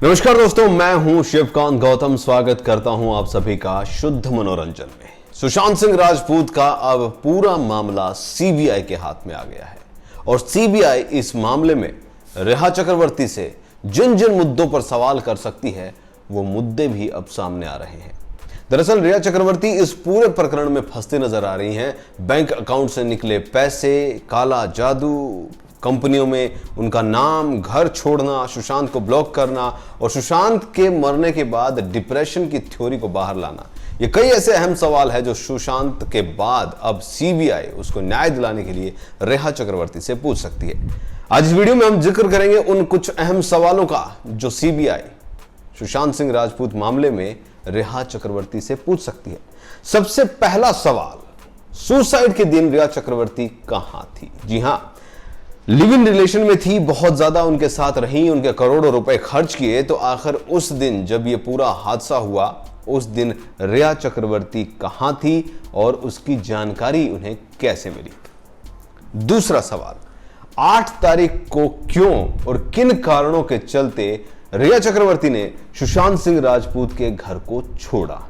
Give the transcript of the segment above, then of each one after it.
नमस्कार दोस्तों, मैं हूं शिवकांत गौतम। स्वागत करता हूं आप सभी का शुद्ध मनोरंजन में। सुशांत सिंह राजपूत का अब पूरा मामला सीबीआई के हाथ में आ गया है और सीबीआई इस मामले में रेखा चक्रवर्ती से जिन जिन मुद्दों पर सवाल कर सकती है वो मुद्दे भी अब सामने आ रहे हैं। दरअसल रेखा चक्रवर्ती इस पूरे प्रकरण में फंसती नजर आ रही हैं। बैंक अकाउंट से निकले पैसे, काला जादू, कंपनियों में उनका नाम, घर छोड़ना, सुशांत को ब्लॉक करना और सुशांत के मरने के बाद डिप्रेशन की थ्योरी को बाहर लाना, ये कई ऐसे अहम सवाल है जो सुशांत के बाद अब सीबीआई उसको न्याय दिलाने के लिए रेखा चक्रवर्ती से पूछ सकती है। आज इस वीडियो में हम जिक्र करेंगे उन कुछ अहम सवालों का जो सीबीआई सुशांत सिंह राजपूत मामले में रेखा चक्रवर्ती से पूछ सकती है। सबसे पहला सवाल, सुसाइड के दिन रेखा चक्रवर्ती कहां थी? जी हां, लिव इन रिलेशन में थी, बहुत ज्यादा उनके साथ रही, उनके करोड़ों रुपए खर्च किए, तो आखिर उस दिन जब ये पूरा हादसा हुआ उस दिन रेखा चक्रवर्ती कहां थी और उसकी जानकारी उन्हें कैसे मिली? दूसरा सवाल, 8 तारीख को क्यों और किन कारणों के चलते रेखा चक्रवर्ती ने सुशांत सिंह राजपूत के घर को छोड़ा?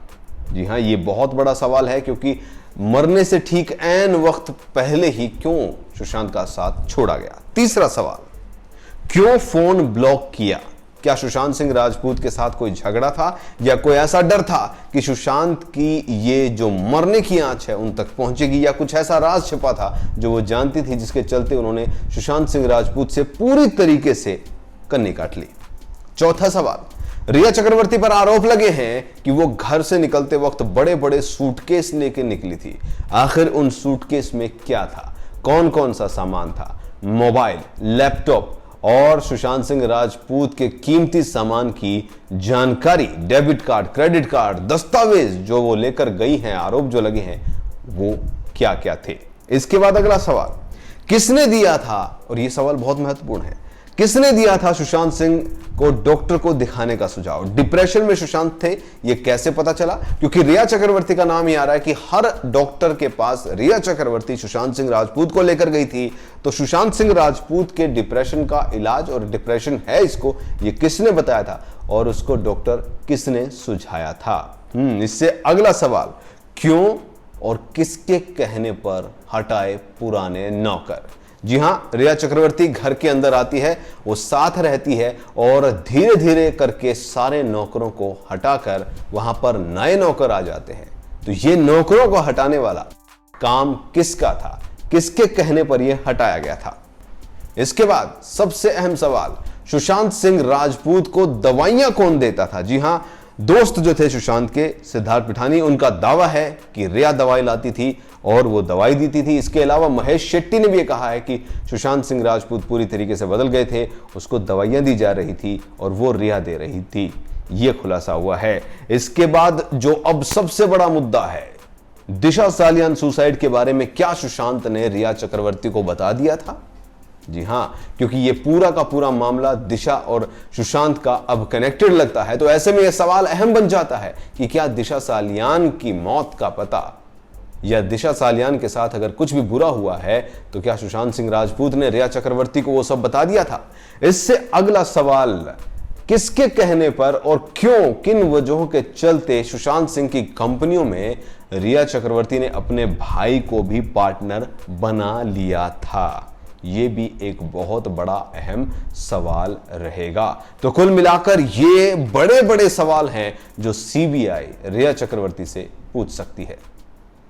जी हां, ये बहुत बड़ा सवाल है क्योंकि मरने से ठीक ऐन वक्त पहले ही क्यों सुशांत का साथ छोड़ा गया? तीसरा सवाल, क्यों फोन ब्लॉक किया? क्या सुशांत सिंह राजपूत के साथ कोई झगड़ा था या कोई ऐसा डर था कि सुशांत की ये जो मरने की आंच है उन तक पहुंचेगी, या कुछ ऐसा राज छिपा था जो वो जानती थी जिसके चलते उन्होंने सुशांत सिंह राजपूत से पूरी तरीके से कन्नी काट ली? चौथा सवाल, रेखा चक्रवर्ती पर आरोप लगे हैं कि वो घर से निकलते वक्त बड़े बड़े सूटकेस लेके निकली थी। आखिर उन सूटकेस में क्या था? कौन कौन सा सामान था? मोबाइल, लैपटॉप और सुशांत सिंह राजपूत के कीमती सामान की जानकारी, डेबिट कार्ड, क्रेडिट कार्ड, दस्तावेज जो वो लेकर गई हैं, आरोप जो लगे हैं, वो क्या क्या थे? इसके बाद अगला सवाल, किसने दिया था, और यह सवाल बहुत महत्वपूर्ण है, किसने दिया था सुशांत सिंह को डॉक्टर को दिखाने का सुझाव? डिप्रेशन में सुशांत थे, यह कैसे पता चला? क्योंकि रेखा चक्रवर्ती का नाम ही आ रहा है कि हर डॉक्टर के पास रेखा चक्रवर्ती सुशांत सिंह राजपूत को लेकर गई थी। तो सुशांत सिंह राजपूत के डिप्रेशन का इलाज, और डिप्रेशन है इसको, यह किसने बताया था और उसको डॉक्टर किसने सुझाया था? इससे अगला सवाल, क्यों और किसके कहने पर हटाए पुराने नौकर? जी हां, रेखा चक्रवर्ती घर के अंदर आती है, वो साथ रहती है और धीरे धीरे करके सारे नौकरों को हटाकर वहां पर नए नौकर आ जाते हैं। तो ये नौकरों को हटाने वाला काम किसका था? किसके कहने पर यह हटाया गया था? इसके बाद सबसे अहम सवाल, सुशांत सिंह राजपूत को दवाइयां कौन देता था? जी हां, दोस्त जो थे सुशांत के, सिद्धार्थ पिठानी, उनका दावा है कि रेखा दवाई लाती थी और वो दवाई देती थी। इसके अलावा महेश शेट्टी ने भी कहा है कि सुशांत सिंह राजपूत पूरी तरीके से बदल गए थे, उसको दवाइयां दी जा रही थी और वो रेखा दे रही थी। यह खुलासा हुआ है। इसके बाद जो अब सबसे बड़ा मुद्दा है, दिशा सालियान सुसाइड के बारे में क्या सुशांत ने रेखा चक्रवर्ती को बता दिया था? जी हां, क्योंकि ये पूरा का पूरा मामला दिशा और सुशांत का अब कनेक्टेड लगता है, तो ऐसे में यह सवाल अहम बन जाता है कि क्या दिशा सालियान की मौत का पता या दिशा सालियान के साथ अगर कुछ भी बुरा हुआ है तो क्या सुशांत सिंह राजपूत ने रेखा चक्रवर्ती को वो सब बता दिया था? इससे अगला सवाल, किसके कहने पर और क्यों, किन वजहों के चलते सुशांत सिंह की कंपनियों में रेखा चक्रवर्ती ने अपने भाई को भी पार्टनर बना लिया था? ये भी एक बहुत बड़ा अहम सवाल रहेगा। तो कुल मिलाकर ये बड़े बड़े सवाल हैं जो सीबीआई रेखा चक्रवर्ती से पूछ सकती है।